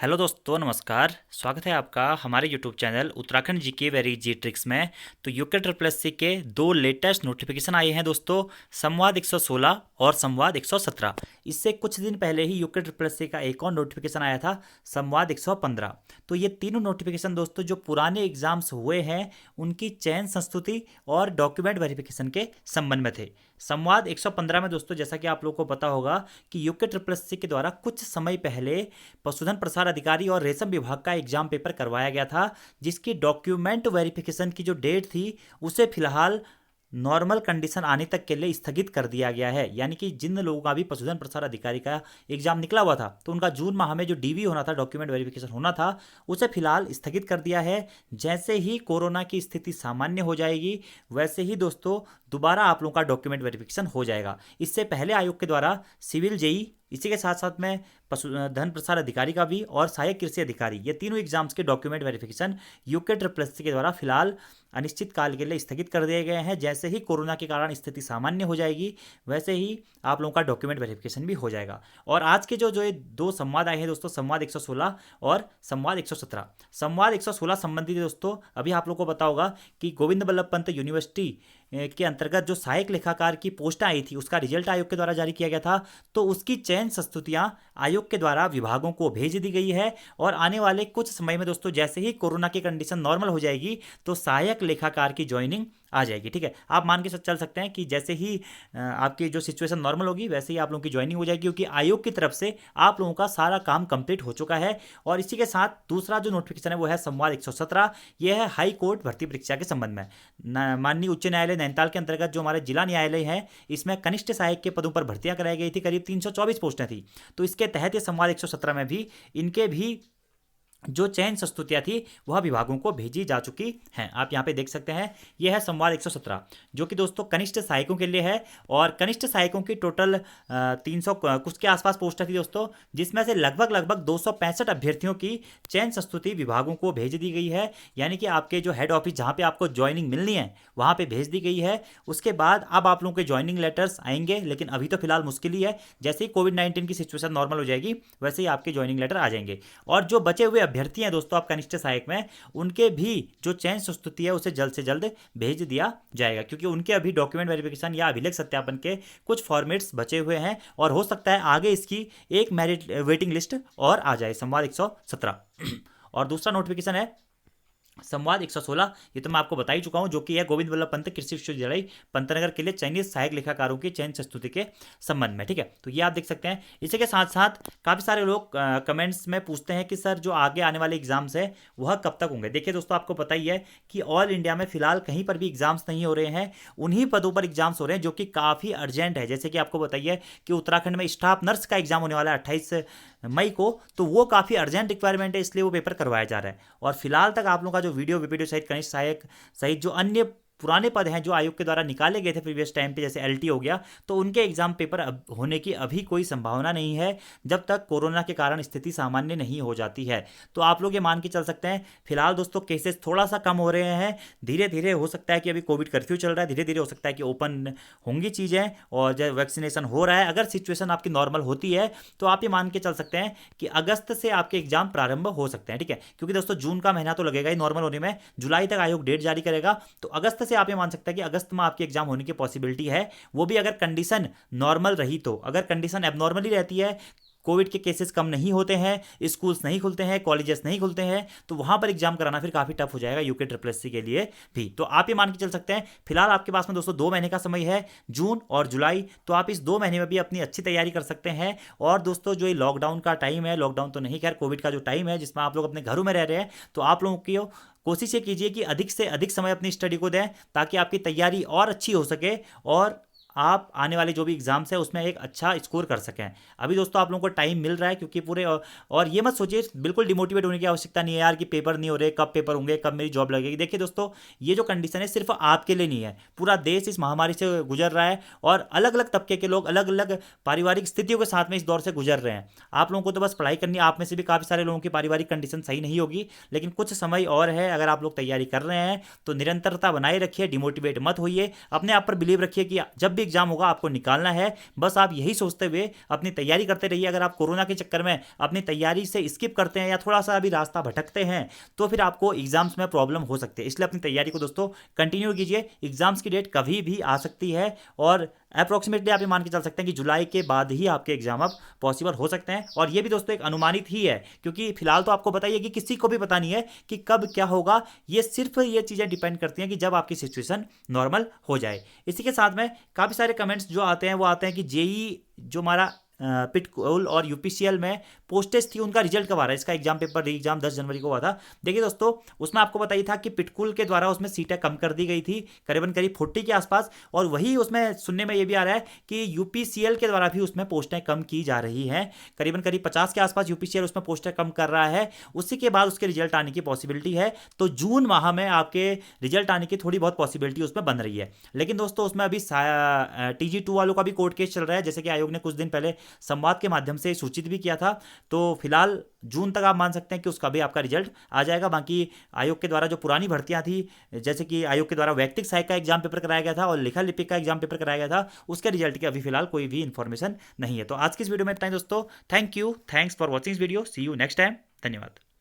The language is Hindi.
हेलो दोस्तों, नमस्कार। स्वागत है आपका हमारे YouTube channel Uttarakhand GK very G tricks में। तो यूके ट्रिपल एस सी के दो लेटेस्ट नोटिफिकेशन आए हैं दोस्तों, संवाद 116 और संवाद 117। इससे कुछ दिन पहले ही यूके ट्रिपल एस सी का एक और नोटिफिकेशन आया था, संवाद 115। तो ये तीनों नोटिफिकेशन दोस्तों जो पुराने एग्जाम्स हुए हैं उनकी चयन संस्तुति और डॉक्यूमेंट वेरिफिकेशन के संबंध में थे। संवाद 115 में दोस्तों, जैसा कि आप लोगों को पता होगा कि यूके ट्रिपल एस सी के द्वारा कुछ समय पहले पशुधन प्रसार अधिकारी और रेशम विभाग का एग्जाम पेपर करवाया गया था, जिसकी डॉक्यूमेंट वेरिफिकेशन की जो डेट थी उसे फिलहाल नॉर्मल कंडीशन आने तक के लिए स्थगित कर दिया गया है। यानी कि जिन लोगों का भी पशुधन प्रसार अधिकारी का एग्जाम निकला हुआ था तो उनका जून माह में जो डीवी होना था, डॉक्यूमेंट वेरिफिकेशन होना था, उसे फिलहाल स्थगित कर दिया है। जैसे ही कोरोना की स्थिति सामान्य हो जाएगी वैसे ही दोस्तों दोबारा आप लोगों का डॉक्यूमेंट वेरिफिकेशन हो जाएगा। इससे पहले आयोग के द्वारा सिविल जेई, इसी के साथ साथ में पशुधन प्रसार अधिकारी का भी और सहायक कृषि अधिकारी, ये तीनों एग्जाम्स के document verification UK triple S C के द्वारा फिलहाल अनिश्चित काल के लिए स्थगित कर दिए गए हैं। जैसे ही कोरोना के कारण स्थिति सामान्य हो जाएगी वैसे ही आप लोगों का डॉक्यूमेंट वेरिफिकेशन भी हो जाएगा। और आज के जो ये दो संवाद आए हैं दोस्तों, संवाद 116 और संवाद 117। संवाद 116 संबंधित दोस्तों, अभी आप लोगों को पता होगा कि गोविंद बल्लभ पंत यूनिवर्सिटी के अंतर्गत जो सहायक लेखाकार की पोस्ट आई थी उसका रिजल्ट आयोग के द्वारा जारी किया गया था। तो उसकी चयन संस्तुतियां आयोग के द्वारा विभागों को भेज दी गई है। और आने वाले कुछ समय में दोस्तों, जैसे ही कोरोना की कंडीशन नॉर्मल हो जाएगी तो सहायक लेखाकार की ज्वाइनिंग आ जाएगी। ठीक है, आप मान के चल सकते हैं कि जैसे ही आपकी जो सिचुएशन नॉर्मल होगी वैसे ही आप लोगों की ज्वाइनिंग हो जाएगी, क्योंकि आयोग की तरफ से आप लोगों का सारा काम कंप्लीट हो चुका है। और इसी के साथ दूसरा जो नोटिफिकेशन है वो है संवाद 117। यह है हाई कोर्ट भर्ती परीक्षा के संबंध में। माननीय उच्च न्यायालय नैनीताल के अंतर्गत जो हमारे जिला न्यायालय है, इसमें कनिष्ठ सहायक के पदों पर भर्तियां कराई गई थी, करीब 324 पोस्टें थी। तो इसके तहत ये संवाद 117 में भी इनके भी जो चयन संस्तुतियां थी वह विभागों को भेजी जा चुकी हैं। आप यहाँ पे देख सकते हैं, यह है संवाद 117 जो कि दोस्तों कनिष्ठ सहायकों के लिए है। और कनिष्ठ सहायकों की टोटल 300 कुछ के आसपास पोस्टें थी दोस्तों, जिसमें से लगभग 265 अभ्यर्थियों की चयन संस्तुति विभागों को भेज दी गई है। यानी कि आपके जो हेड ऑफिस जहाँ पे आपको ज्वाइनिंग मिलनी है वहाँ पे भेज दी गई है। उसके बाद अब आप लोगों के ज्वाइनिंग लेटर्स आएंगे, लेकिन अभी तो फिलहाल मुश्किल ही है। जैसे ही कोविड-19 की सिचुएशन नॉर्मल हो जाएगी वैसे ही आपके ज्वाइनिंग लेटर आ जाएंगे। और जो बचे हुए अभ्यर्थी हैं दोस्तों आप कनिष्ठ सहायक में, उनके भी जो चयन संस्तुति है उसे जल्द से जल्द भेज दिया जाएगा, क्योंकि उनके अभी डॉक्यूमेंट वेरिफिकेशन या अभिलेख सत्यापन के कुछ फॉर्मेट्स बचे हुए हैं। और हो सकता है आगे इसकी एक मेरिट वेटिंग लिस्ट और आ जाए, संवाद 117। और दूसरा नोटिफिकेशन है संवाद 116। ये तो मैं आपको बता ही चुका हूं, जो कि है गोविंद बल्लभ पंत कृषि विश्वविद्यालय पंतनगर के लिए चयनित सहायक लेखाकारों की चयन संस्तुति के संबंध में। ठीक है, तो ये आप देख सकते हैं। इसी के साथ साथ काफ़ी सारे लोग कमेंट्स में पूछते हैं कि सर जो आगे आने वाले एग्जाम्स है वह कब तक होंगे। देखिए दोस्तों, आपको पता ही है कि ऑल इंडिया में फिलहाल कहीं पर भी एग्जाम्स नहीं हो रहे हैं, उन्हीं पदों पर एग्जाम्स हो रहे हैं जो कि काफ़ी अर्जेंट है। जैसे कि आपको बताइए कि उत्तराखंड में स्टाफ नर्स का एग्जाम होने वाला है 28 मई को, तो वो काफ़ी अर्जेंट रिक्वायरमेंट है, इसलिए वो पेपर करवाया जा रहा है। और फिलहाल तक आप लोगों का जो वीडियो सहित कनिष्ठ सहायक सहित जो अन्य पुराने पद हैं जो आयोग के द्वारा निकाले गए थे प्रीवियस टाइम पे, जैसे एलटी हो गया, तो उनके एग्जाम पेपर होने की अभी कोई संभावना नहीं है जब तक कोरोना के कारण स्थिति सामान्य नहीं हो जाती है। तो आप लोग ये मान के चल सकते हैं फिलहाल दोस्तों केसेस थोड़ा सा कम हो रहे हैं। धीरे धीरे हो सकता है कि अभी कोविड कर्फ्यू चल रहा है, धीरे धीरे हो सकता है कि ओपन होंगी चीज़ें और जब वैक्सीनेशन हो रहा है, अगर सिचुएशन आपकी नॉर्मल होती है तो आप ये मान के चल सकते हैं कि अगस्त से आपके एग्जाम प्रारंभ हो सकते हैं। ठीक है, क्योंकि दोस्तों जून का महीना तो लगेगा ही नॉर्मल होने में, जुलाई तक आयोग डेट जारी करेगा, तो अगस्त से आप ये मान सकते हैं कि अगस्त में आपके एग्जाम होने की पॉसिबिलिटी है। वो भी अगर कंडीशन नॉर्मल रही तो। अगर कंडीशन एबनॉर्मली रहती है, कोविड के केसेस कम नहीं होते हैं, स्कूल्स नहीं खुलते हैं, कॉलेजेस नहीं खुलते हैं, तो वहां पर एग्जाम कराना फिर काफी टफ हो जाएगा यूके ट्रिपल एस सी के लिए भी। तो आप ये मान के चल सकते हैं फिलहाल आपके पास में दोस्तों 2 महीने का समय है, जून और जुलाई, तो आप इस 2 महीने में भी अपनी अच्छी तैयारी कर सकते हैं। और दोस्तों जो ये लॉकडाउन का टाइम है, लॉकडाउन तो नहीं, खैर कोविड का जो टाइम है जिसमें आप लोग अपने घरों में रह रहे हैं, तो आप लोगों की कोशिश ये कीजिए कि अधिक से अधिक समय अपनी स्टडी को दें ताकि आपकी तैयारी और अच्छी हो सके और आप आने वाले जो भी एग्जाम्स है उसमें एक अच्छा स्कोर कर सकें। अभी दोस्तों आप लोगों को टाइम मिल रहा है, क्योंकि पूरे और ये मत सोचिए, बिल्कुल डिमोटिवेट होने की आवश्यकता नहीं है यार कि पेपर नहीं हो रहे, कब पेपर होंगे, कब मेरी जॉब लगेगी। देखिए दोस्तों, ये जो कंडीशन है सिर्फ आपके लिए नहीं है, पूरा देश इस महामारी से गुजर रहा है और अलग अलग तबके के लोग अलग अलग पारिवारिक स्थितियों के साथ में इस दौर से गुजर रहे हैं। आप लोगों को तो बस पढ़ाई करनी है। आप में से भी काफ़ी सारे लोगों की पारिवारिक कंडीशन सही नहीं होगी, लेकिन कुछ समय और है। अगर आप लोग तैयारी कर रहे हैं तो निरंतरता बनाए रखिए, डिमोटिवेट मत होइए, अपने आप पर बिलीव रखिए कि जब भी एग्जाम होगा आपको निकालना है। बस आप यही सोचते हुए अपनी तैयारी करते रहिए। अगर आप कोरोना के चक्कर में अपनी तैयारी से स्किप करते हैं या थोड़ा सा अभी रास्ता भटकते हैं तो फिर आपको एग्जाम्स में प्रॉब्लम हो सकती है। इसलिए अपनी तैयारी को दोस्तों कंटिन्यू कीजिए। एग्जाम्स की डेट कभी भी आ सकती है और अप्रोक्सीमेटली आप ये मान के चल सकते हैं कि जुलाई के बाद ही आपके एग्जाम अब पॉसिबल हो सकते हैं। और ये भी दोस्तों एक अनुमानित ही है, क्योंकि फिलहाल तो आपको पता ही है कि किसी को भी पता नहीं है कि कब क्या होगा। ये सिर्फ ये चीज़ें डिपेंड करती हैं कि जब आपकी सिचुएशन नॉर्मल हो जाए। इसी के साथ में काफ़ी सारे कमेंट्स जो आते हैं वो आते हैं कि जेई जो हमारा पिटकुल और यूपीसीएल में पोस्टेज थी उनका रिजल्ट कब आ रहा है। इसका एग्जाम पेपर एग्जाम 10 जनवरी को हुआ था। देखिए दोस्तों, उसमें आपको पता ही था कि पिटकुल के द्वारा उसमें सीटें कम कर दी गई थी करीबन करीब 40 के आसपास, और वही उसमें सुनने में ये भी आ रहा है कि यूपीसीएल के द्वारा भी उसमें पोस्टें कम की जा रही हैं। करीबन करीब 50 के आसपास यूपीसीएल उसमें पोस्टें कम कर रहा है। उसी के बाद उसके रिजल्ट आने की पॉसिबिलिटी है। तो जून माह में आपके रिजल्ट आने की थोड़ी बहुत पॉसिबिलिटी उसमें बन रही है। लेकिन दोस्तों उसमें अभी TG2 वालों का भी कोर्ट केस चल रहा है, जैसे कि आयोग ने कुछ दिन पहले संवाद के माध्यम से सूचित भी किया था। तो फिलहाल जून तक आप मान सकते हैं कि उसका भी आपका रिजल्ट आ जाएगा। बाकी आयोग के द्वारा जो पुरानी भर्तियां थी, जैसे कि आयोग के द्वारा वैयक्तिक सहायक का एग्जाम पेपर कराया गया था और लेखा लिपिक का एग्जाम पेपर कराया गया था, उसके रिजल्ट की अभी फिलहाल कोई भी इंफॉर्मेशन नहीं है। तो आज की इस वीडियो में इतना ही दोस्तों। Thank you, thanks for watching video. See you next time. धन्यवाद।